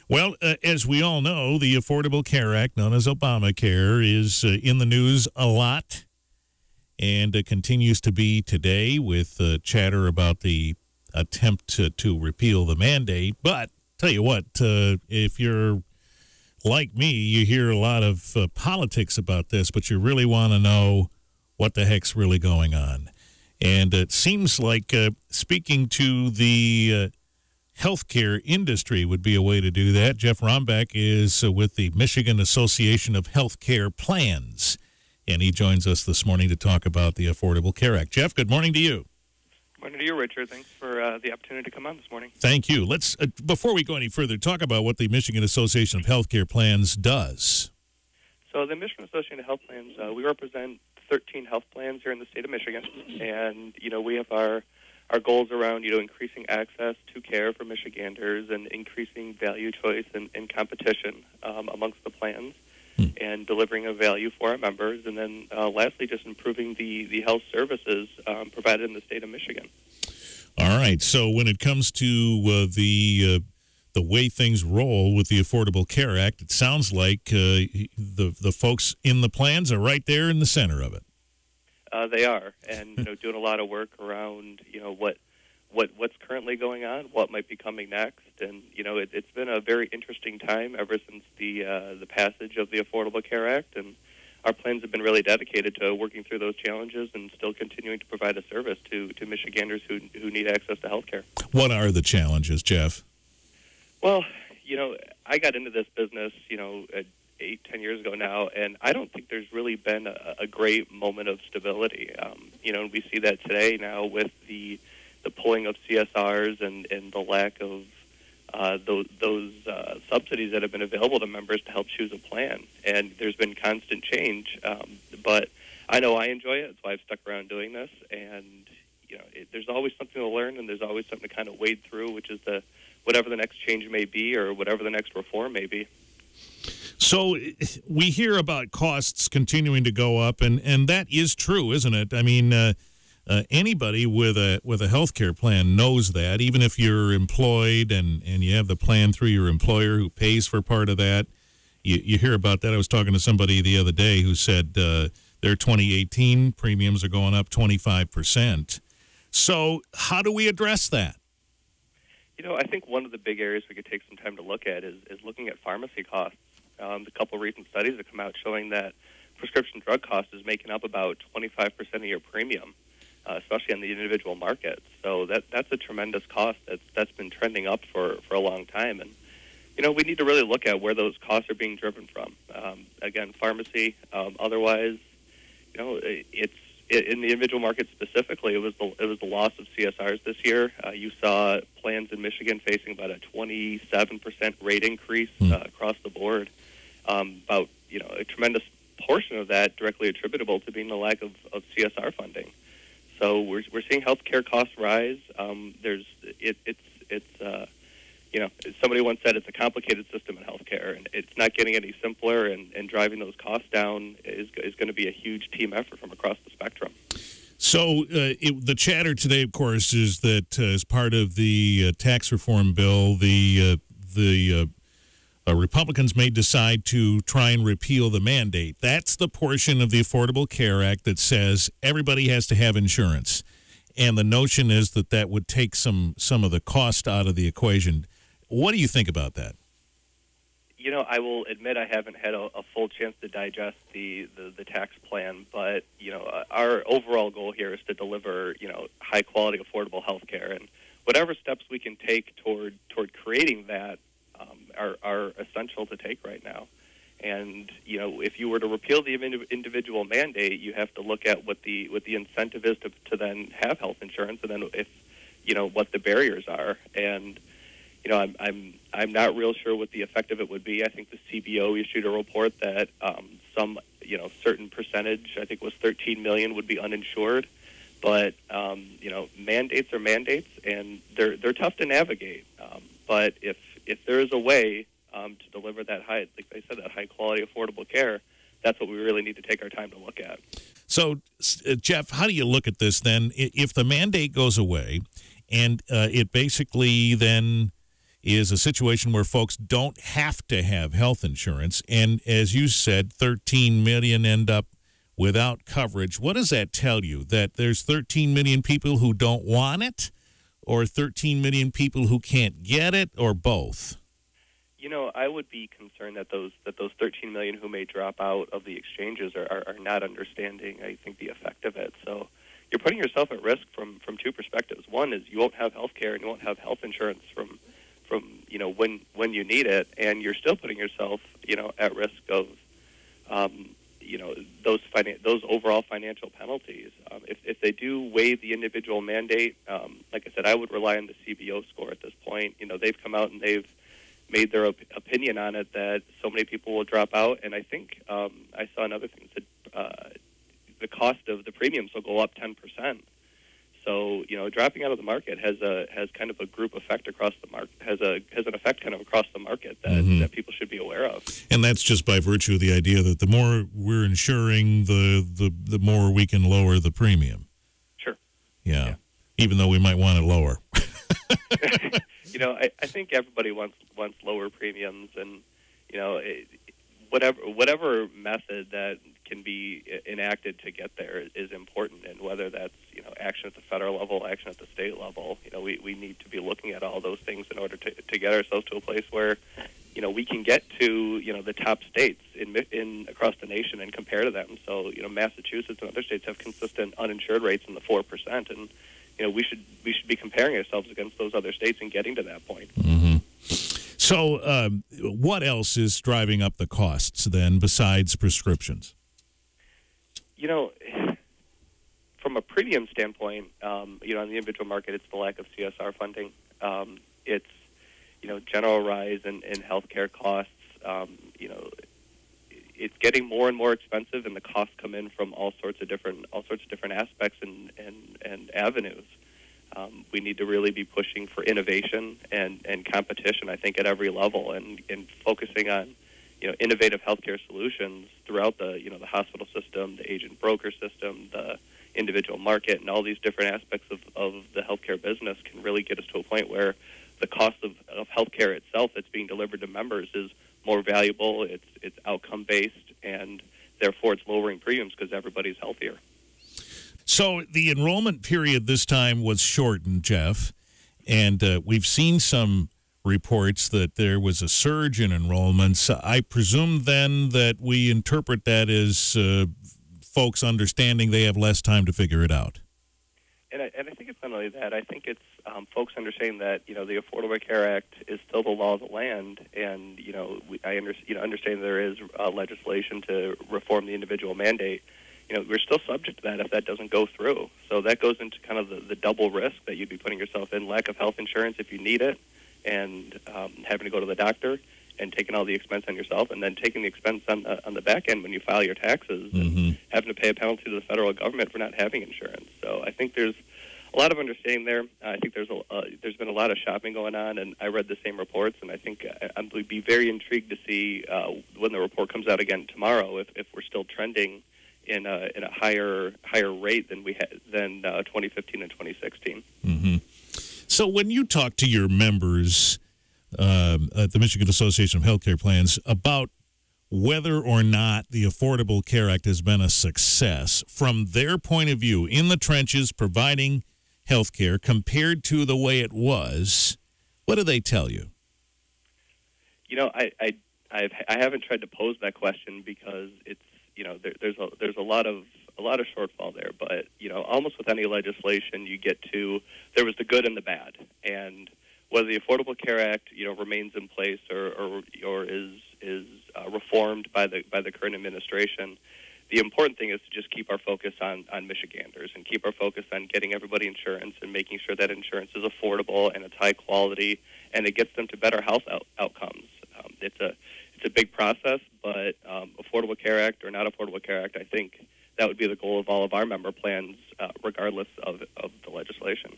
Well, as we all know, the Affordable Care Act, known as Obamacare, is in the news a lot and continues to be today with chatter about the attempt to repeal the mandate. But tell you what, if you're like me, you hear a lot of politics about this, but you really want to know what the heck's really going on. And it seems like speaking to the healthcare industry would be a way to do that. Jeff Romback is with the Michigan Association of Healthcare Plans, and he joins us this morning to talk about the Affordable Care Act. Jeff, good morning to you. Good morning to you, Richard. Thanks for the opportunity to come on this morning. Thank you. Let's, before we go any further, talk about what the Michigan Association of Healthcare Plans does. So the Michigan Association of Health Plans, we represent 13 health plans here in the state of Michigan, and, we have our goals around, increasing access to care for Michiganders and increasing value choice and competition amongst the plans and delivering a value for our members. And then lastly, just improving the health services provided in the state of Michigan. All right. So when it comes to the way things roll with the Affordable Care Act, it sounds like the folks in the plans are right there in the center of it. They are, and doing a lot of work around what's currently going on, what might be coming next, and it's been a very interesting time ever since the passage of the Affordable Care Act, and our plans have been really dedicated to working through those challenges and still continuing to provide a service to Michiganders who need access to health care. What are the challenges, Jeff? Well, I got into this business, 8-10 years ago now, and I don't think there's really been a great moment of stability. And we see that today now with the pulling of CSRs and the lack of those subsidies that have been available to members to help choose a plan. And there's been constant change, but I know I enjoy it. That's why I've stuck around doing this. And there's always something to learn, and there's always something to kind of wade through, which is whatever the next change may be or whatever the next reform may be. So we hear about costs continuing to go up, and that is true, isn't it? I mean, anybody with a health care plan knows that, even if you're employed and you have the plan through your employer who pays for part of that. You hear about that. I was talking to somebody the other day who said their 2018 premiums are going up 25%. So how do we address that? I think one of the big areas we could take some time to look at is looking at pharmacy costs. A couple of recent studies have come out showing that prescription drug cost is making up about 25% of your premium, especially on the individual market. So that's a tremendous cost that's been trending up for a long time. And, we need to really look at where those costs are being driven from. Again, pharmacy. Otherwise, it's in the individual market specifically. It was the loss of CSRs this year. You saw plans in Michigan facing about a 27% rate increase across the board. About a tremendous portion of that directly attributable to being the lack of CSR funding. So we're seeing healthcare costs rise. Somebody once said it's a complicated system in healthcare, and it's not getting any simpler. And driving those costs down is going to be a huge team effort from across the spectrum. So the chatter today, of course, is that as part of the tax reform bill, the Republicans may decide to try and repeal the mandate. That's the portion of the Affordable Care Act that says everybody has to have insurance. And the notion is that would take some of the cost out of the equation. What do you think about that? I will admit I haven't had a full chance to digest the tax plan, but, our overall goal here is to deliver, high-quality, affordable health care. And whatever steps we can take toward creating that are essential to take right now. And, if you were to repeal the individual mandate, you have to look at what the incentive is to then have health insurance, and then what the barriers are. And, I'm not real sure what the effect of it would be. I think the CBO issued a report that some certain percentage, I think it was 13 million, would be uninsured. But mandates are mandates, and they're tough to navigate. But if there is a way to deliver that high, like I said, that high quality, affordable care, that's what we really need to take our time to look at. So, Jeff, how do you look at this then? If the mandate goes away, and it basically then is a situation where folks don't have to have health insurance. And as you said, 13 million end up without coverage. What does that tell you? That there's 13 million people who don't want it, or 13 million people who can't get it, or both? You know, I would be concerned that those 13 million who may drop out of the exchanges are not understanding, I think, the effect of it. So you're putting yourself at risk from two perspectives. One is you won't have health care and you won't have health insurance from when you need it, and you're still putting yourself, at risk of those overall financial penalties. If they do waive the individual mandate, like I said, I would rely on the CBO score at this point. They've come out and they've made their opinion on it that so many people will drop out, and I think I saw another thing that the cost of the premiums will go up 10%. So dropping out of the market has kind of a group effect across the market, has an effect kind of across the market that people should be aware of. And that's just by virtue of the idea that the more we're insuring, the more we can lower the premium. Sure. Yeah. Even though we might want it lower. I think everybody wants lower premiums, and whatever method that can be enacted to get there is important, and whether that's action at the federal level, action at the state level, we need to be looking at all those things in order to get ourselves to a place where we can get to the top states in across the nation and compare to them. So Massachusetts and other states have consistent uninsured rates in the 4%, and we should be comparing ourselves against those other states and getting to that point. Mm-hmm. So what else is driving up the costs then besides prescriptions? From a premium standpoint, on the individual market, it's the lack of CSR funding. It's general rise in healthcare costs. It's getting more and more expensive, and the costs come in from all sorts of different aspects and avenues. We need to really be pushing for innovation and competition, I think, at every level, and focusing on innovative healthcare solutions throughout the the hospital system, the agent broker system, the individual market, and all these different aspects of the healthcare business can really get us to a point where the cost of healthcare itself that's being delivered to members is more valuable, it's outcome based, and therefore it's lowering premiums because everybody's healthier. So the enrollment period this time was shortened, Jeff, and we've seen some reports that there was a surge in enrollments. I presume then that we interpret that as folks understanding they have less time to figure it out. And I think it's not only that. I think it's folks understanding that the Affordable Care Act is still the law of the land, and I understand there is legislation to reform the individual mandate. We're still subject to that if that doesn't go through. So that goes into kind of the double risk that you'd be putting yourself in: lack of health insurance if you need it, and having to go to the doctor and taking all the expense on yourself, and then taking the expense on the back end when you file your taxes, and having to pay a penalty to the federal government for not having insurance. So I think there's a lot of understanding there. I think there's been a lot of shopping going on, and I read the same reports, and I think I'd be very intrigued to see when the report comes out again tomorrow if we're still trending in a higher rate than we had than 2015 and 2016. Mm-hmm. So when you talk to your members at the Michigan Association of Healthcare Plans about whether or not the Affordable Care Act has been a success from their point of view in the trenches providing health care compared to the way it was, what do they tell you? I haven't tried to pose that question because it's there's a lot of shortfall there, but almost with any legislation you get to there was the good and the bad, and whether the Affordable Care Act remains in place or is reformed by the current administration, the important thing is to just keep our focus on Michiganders and keep our focus on getting everybody insurance and making sure that insurance is affordable and it's high quality and it gets them to better health outcomes. It's a big process, but Affordable Care Act or not Affordable Care Act, I think that would be the goal of all of our member plans, regardless of the legislation.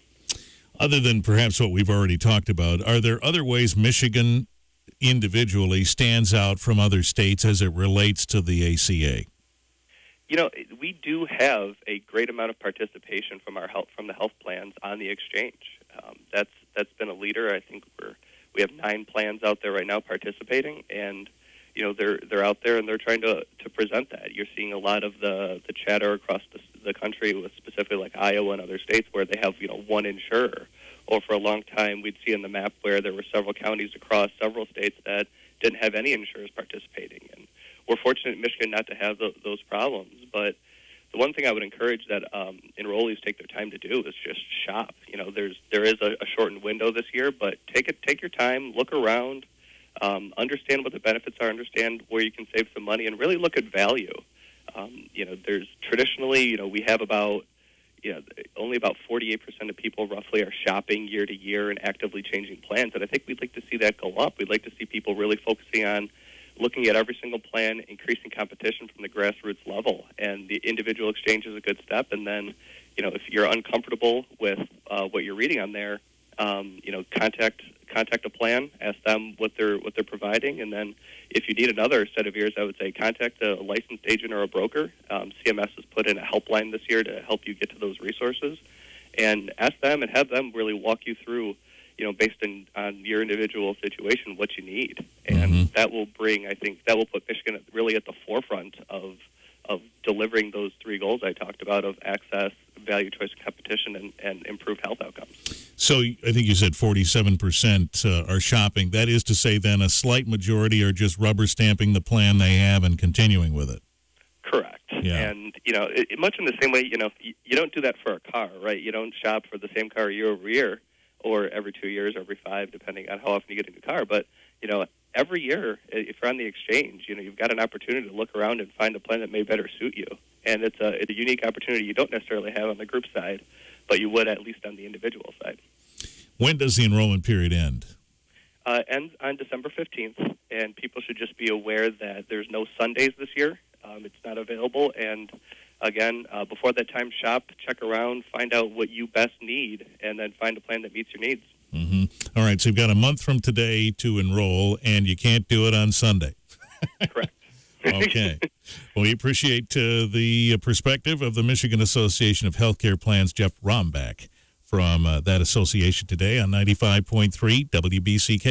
Other than perhaps what we've already talked about, are there other ways Michigan individually stands out from other states as it relates to the ACA? We do have a great amount of participation from the health plans on the exchange. That's been a leader. I think We have 9 plans out there right now participating, and they're out there and they're trying to present that. You're seeing a lot of the chatter across the country, with specifically like Iowa and other states where they have one insurer. Or for a long time, we'd see in the map where there were several counties across several states that didn't have any insurers participating. And we're fortunate in Michigan not to have those problems. But the one thing I would encourage that enrollees take their time to do is just shop. There is a shortened window this year, but take your time, look around, understand what the benefits are, understand where you can save some money, and really look at value. There's traditionally, we have only about 48% of people roughly are shopping year to year and actively changing plans. And I think we'd like to see that go up. We'd like to see people really focusing on looking at every single plan, increasing competition from the grassroots level. And the individual exchange is a good step. And then, if you're uncomfortable with what you're reading on there, contact a plan, ask them what they're providing, and then if you need another set of ears, I would say contact a licensed agent or a broker. CMS has put in a helpline this year to help you get to those resources, and ask them and have them really walk you through, based on your individual situation, what you need, and that will put Michigan really at the forefront of delivering those 3 goals I talked about of access, value, choice, competition, and improved health outcomes. So I think you said 47% are shopping. That is to say then a slight majority are just rubber stamping the plan they have and continuing with it. Correct. Yeah. And, much in the same way, you don't do that for a car, right? You don't shop for the same car year over year or every 2 years, every 5, depending on how often you get a new car. But, every year, if you're on the exchange, you've got an opportunity to look around and find a plan that may better suit you. And it's a unique opportunity you don't necessarily have on the group side, but you would at least on the individual side. When does the enrollment period end? Ends on December 15th, and people should just be aware that there's no Sundays this year. It's not available, and again, before that time, shop, check around, find out what you best need, and then find a plan that meets your needs. All right, so you've got a month from today to enroll, and you can't do it on Sunday. Correct. Okay. Well, we appreciate the perspective of the Michigan Association of Healthcare Plans, Jeff Romback, from that association today on 95.3 WBCK.